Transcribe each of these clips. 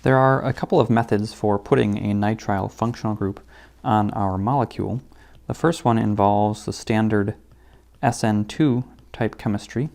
There are a couple of methods for putting a nitrile functional group on our molecule. The first one involves the standard SN2 type chemistry.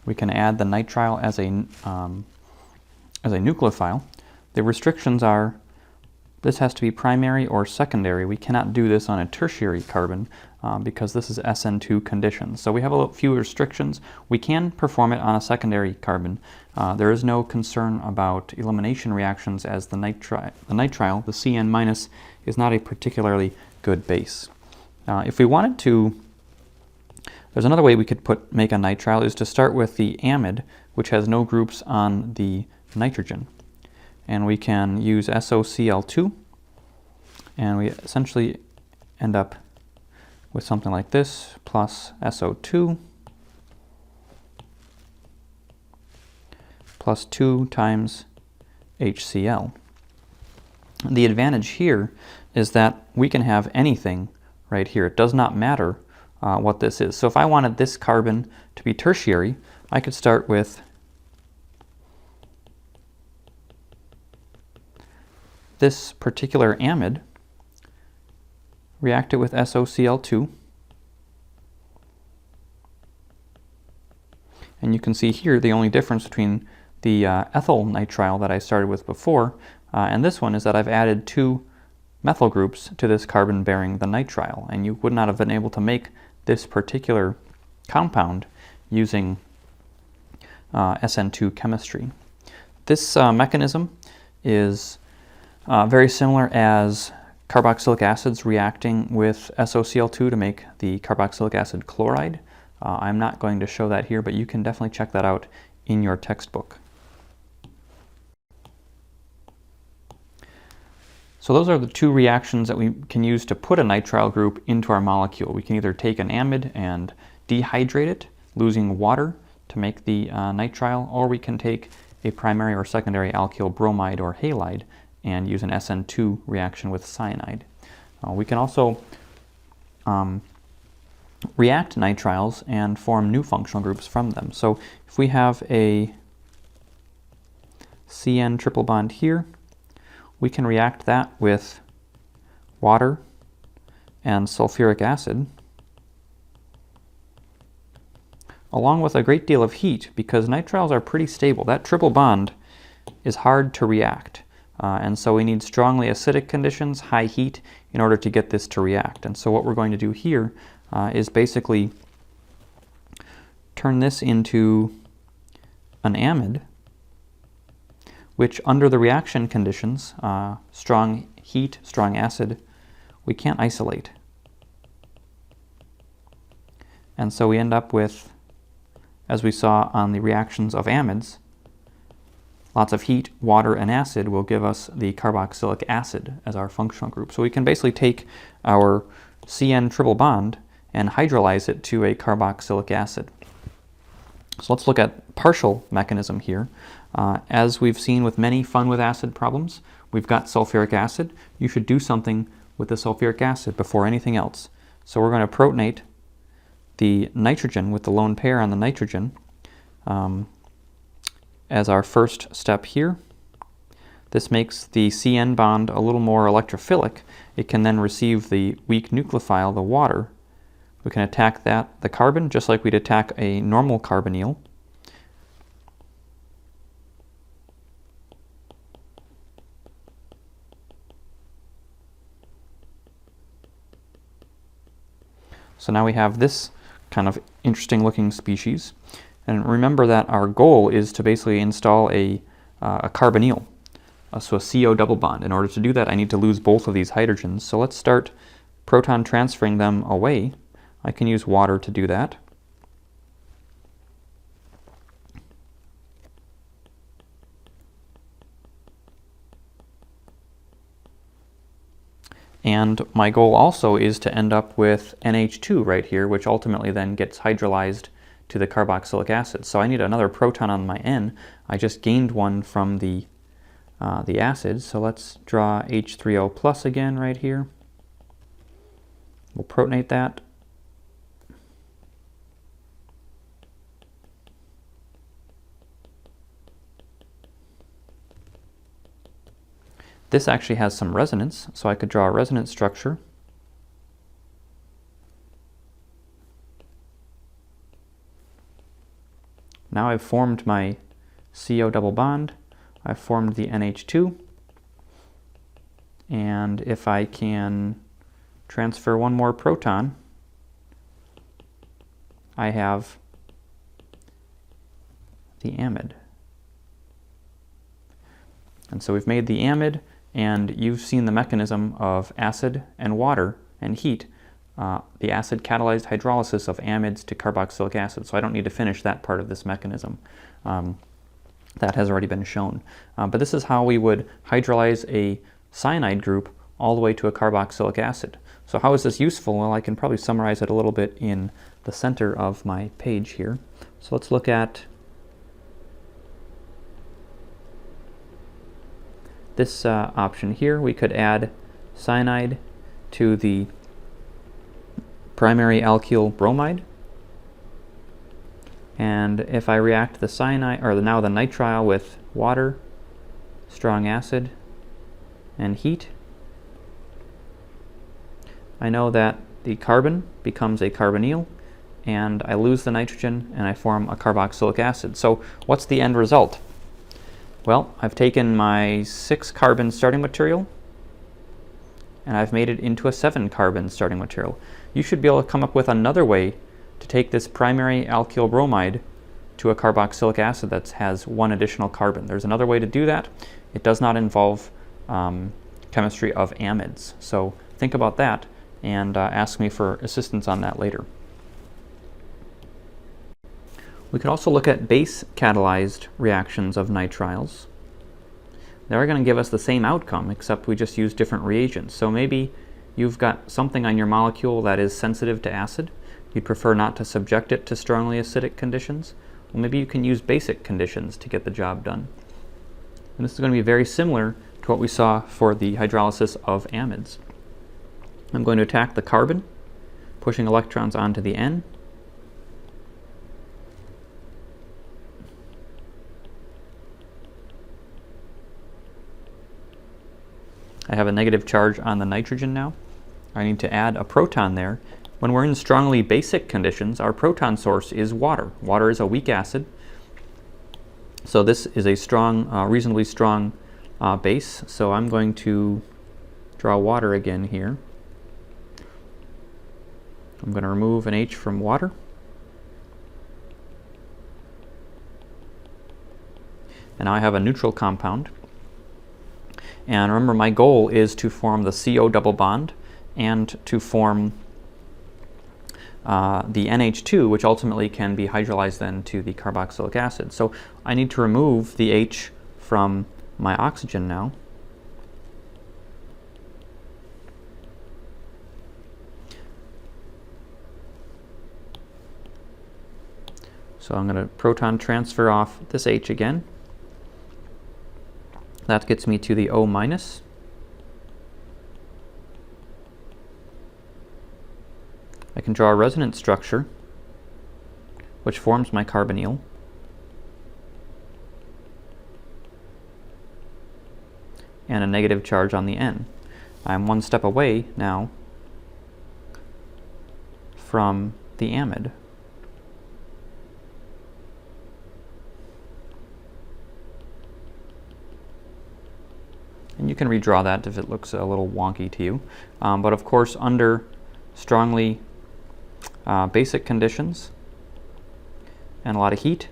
We can add the nitrile as a nucleophile. The restrictions are this has to be primary or secondary. We cannot do this on a tertiary carbon because this is SN2 conditions. So we have a few restrictions. We can perform it on a secondary carbon. There is no concern about elimination reactions as the nitrile, the CN-, is not a particularly good base. If we wanted to, there's another way we could make a nitrile is to start with the amide, which has no groups on the nitrogen. And we can use SOCl2, and we essentially end up with something like this, plus SO2, plus 2 times HCl. The advantage here is that we can have anything right here. It does not matter what this is. So if I wanted this carbon to be tertiary, I could start with this particular amide, react it with SOCl2, and you can see here the only difference between the ethyl nitrile that I started with before and this one is that I've added 2 methyl groups to this carbon bearing the nitrile, and you would not have been able to make this particular compound using SN2 chemistry. This mechanism is very similar as carboxylic acids reacting with SOCl2 to make the carboxylic acid chloride. I'm not going to show that here, but you can definitely check that out in your textbook. So those are the 2 reactions that we can use to put a nitrile group into our molecule. We can either take an amide and dehydrate it, losing water to make the nitrile, or we can take a primary or secondary alkyl bromide or halide and use an SN2 reaction with cyanide. We can also react nitriles and form new functional groups from them. So if we have a CN triple bond here, we can react that with water and sulfuric acid, along with a great deal of heat, because nitriles are pretty stable. That triple bond is hard to react. And so we need strongly acidic conditions, high heat, in order to get this to react. And so what we're going to do here is basically turn this into an amide, which under the reaction conditions, strong heat, strong acid, we can't isolate. And so we end up with, as we saw on the reactions of amides, lots of heat, water, and acid will give us the carboxylic acid as our functional group. So we can basically take our CN triple bond and hydrolyze it to a carboxylic acid. So let's look at partial mechanism here. As we've seen with many fun with acid problems, we've got sulfuric acid. You should do something with the sulfuric acid before anything else. So we're going to protonate the nitrogen with the lone pair on the nitrogen as our first step here. This makes the CN bond a little more electrophilic. It can then receive the weak nucleophile, the water. We can attack the carbon, just like we'd attack a normal carbonyl. So now we have this kind of interesting looking species. And remember that our goal is to basically install a carbonyl, so a CO double bond. In order to do that, I need to lose both of these hydrogens. So let's start proton transferring them away. I can use water to do that. And my goal also is to end up with NH2 right here, which ultimately then gets hydrolyzed to the carboxylic acid. So I need another proton on my N. I just gained one from the acid, so let's draw H3O plus again right here. We'll protonate that. This actually has some resonance, so I could draw a resonance structure. Now I've formed my CO double bond, I've formed the NH2, and if I can transfer one more proton, I have the amide. And so we've made the amide, and you've seen the mechanism of acid and water and heat, the acid catalyzed hydrolysis of amides to carboxylic acid. So I don't need to finish that part of this mechanism. That has already been shown. But this is how we would hydrolyze a cyanide group all the way to a carboxylic acid. So how is this useful? Well, I can probably summarize it a little bit in the center of my page here. So let's look at this option here. We could add cyanide to the primary alkyl bromide. And if I react the cyanide, or now the nitrile with water, strong acid, and heat, I know that the carbon becomes a carbonyl, and I lose the nitrogen, and I form a carboxylic acid. So what's the end result? Well, I've taken my 6-carbon starting material, and I've made it into a 7-carbon starting material. You should be able to come up with another way to take this primary alkyl bromide to a carboxylic acid that has 1 additional carbon. There's another way to do that. It does not involve chemistry of amides. So think about that and ask me for assistance on that later. We could also look at base-catalyzed reactions of nitriles. They're going to give us the same outcome, except we just use different reagents. So maybe you've got something on your molecule that is sensitive to acid. You'd prefer not to subject it to strongly acidic conditions. Well, maybe you can use basic conditions to get the job done. And this is going to be very similar to what we saw for the hydrolysis of amides. I'm going to attack the carbon, pushing electrons onto the N. I have a negative charge on the nitrogen now. I need to add a proton there. When we're in strongly basic conditions, our proton source is water. Water is a weak acid. So this is a strong, reasonably strong base. So I'm going to draw water again here. I'm going to remove an H from water. And now I have a neutral compound. And remember, my goal is to form the CO double bond and to form the NH2, which ultimately can be hydrolyzed then to the carboxylic acid. So I need to remove the H from my oxygen now. So I'm going to proton transfer off this H again. That gets me to the O minus. I can draw a resonance structure which forms my carbonyl. And a negative charge on the N. I'm one step away now from the amide. And you can redraw that if it looks a little wonky to you. But of course, under strongly basic conditions and a lot of heat,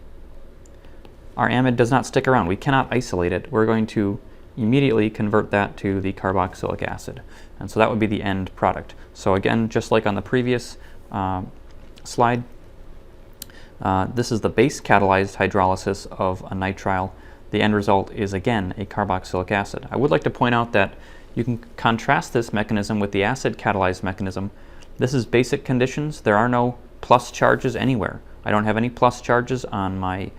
our amide does not stick around. We cannot isolate it. We're going to immediately convert that to the carboxylic acid. And so that would be the end product. So again, just like on the previous slide, this is the base-catalyzed hydrolysis of a nitrile. The end result is, again, a carboxylic acid. I would like to point out that you can contrast this mechanism with the acid-catalyzed mechanism. This is basic conditions. There are no plus charges anywhere. I don't have any plus charges on my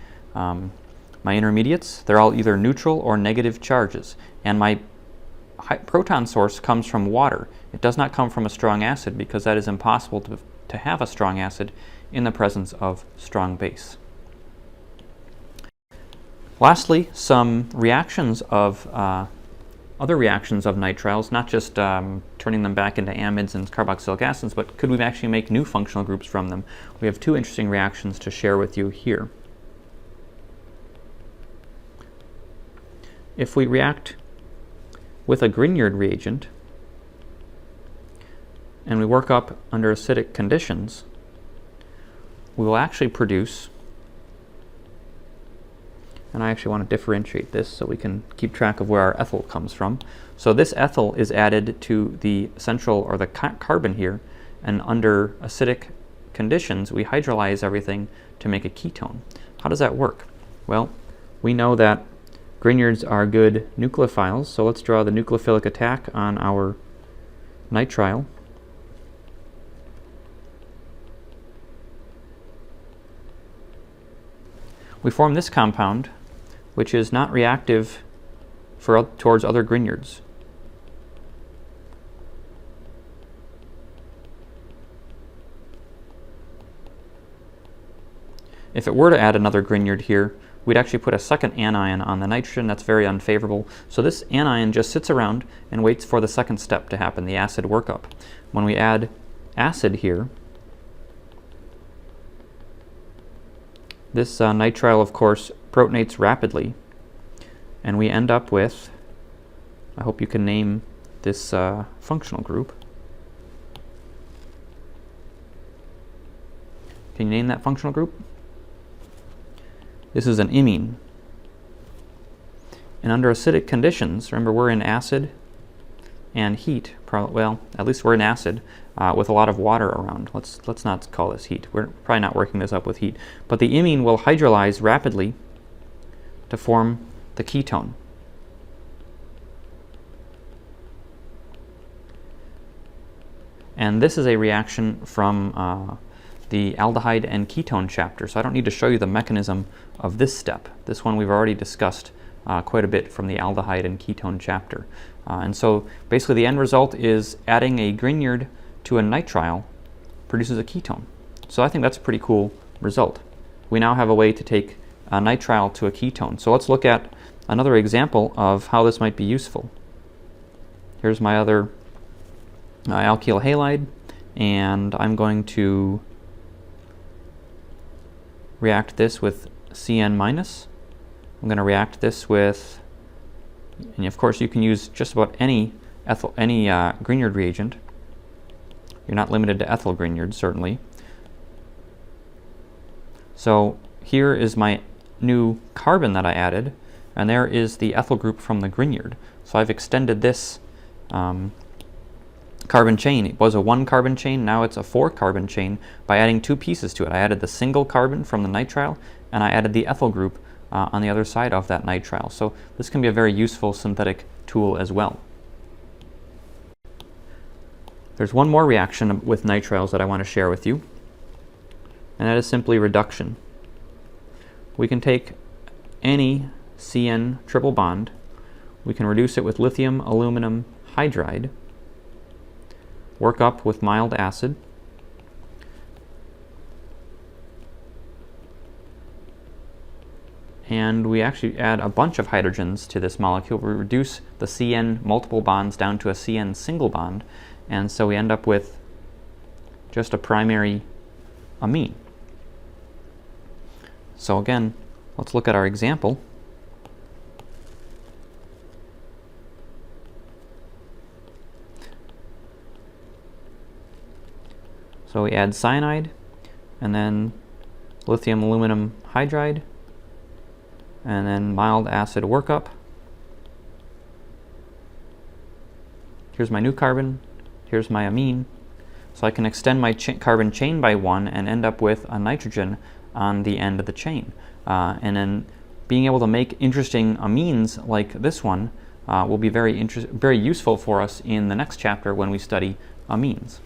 my intermediates. They're all either neutral or negative charges. And my proton source comes from water. It does not come from a strong acid because that is impossible to have a strong acid in the presence of strong base. Lastly, some reactions of other reactions of nitriles, not just turning them back into amides and carboxylic acids, but could we actually make new functional groups from them? We have two interesting reactions to share with you here. If we react with a Grignard reagent and we work up under acidic conditions, we will actually produce, and I actually want to differentiate this so we can keep track of where our ethyl comes from. So this ethyl is added to the central, or the carbon here, and under acidic conditions we hydrolyze everything to make a ketone. How does that work? Well, we know that Grignards are good nucleophiles, so let's draw the nucleophilic attack on our nitrile. We form this compound, which is not reactive towards other Grignards. If it were to add another Grignard here, we'd actually put a second anion on the nitrogen. That's very unfavorable. So this anion just sits around and waits for the second step to happen, the acid workup. When we add acid here, this nitrile, of course, protonates rapidly, and we end up with, I hope you can name this functional group. Can you name that functional group? This is an imine. And under acidic conditions, remember we're in acid and heat, well, at least we're in acid with a lot of water around. Let's not call this heat. We're probably not working this up with heat. But the imine will hydrolyze rapidly to form the ketone. And this is a reaction from the aldehyde and ketone chapter, so I don't need to show you the mechanism of this step. This one we've already discussed quite a bit from the aldehyde and ketone chapter. And so basically the end result is adding a Grignard to a nitrile produces a ketone. So I think that's a pretty cool result. We now have a way to take a nitrile to a ketone. So let's look at another example of how this might be useful. Here's my other alkyl halide, and I'm going to react this with Cn minus. I'm going to react this with, and of course you can use just about any Grignard reagent. You're not limited to ethyl Grignard, certainly. So here is my new carbon that I added, and there is the ethyl group from the Grignard. So I've extended this carbon chain. It was a 1 carbon chain, now it's a 4 carbon chain by adding 2 pieces to it. I added the single carbon from the nitrile, and I added the ethyl group on the other side of that nitrile. So this can be a very useful synthetic tool as well. There's one more reaction with nitriles that I want to share with you, and that is simply reduction. We can take any CN triple bond, we can reduce it with lithium aluminum hydride, work up with mild acid, and we actually add a bunch of hydrogens to this molecule. We reduce the CN multiple bonds down to a CN single bond, and so we end up with just a primary amine. So again, let's look at our example. So we add cyanide, and then lithium aluminum hydride, and then mild acid workup. Here's my new carbon, here's my amine. So I can extend my carbon chain by 1 and end up with a nitrogen on the end of the chain. And then being able to make interesting amines like this one will be very useful for us in the next chapter when we study amines.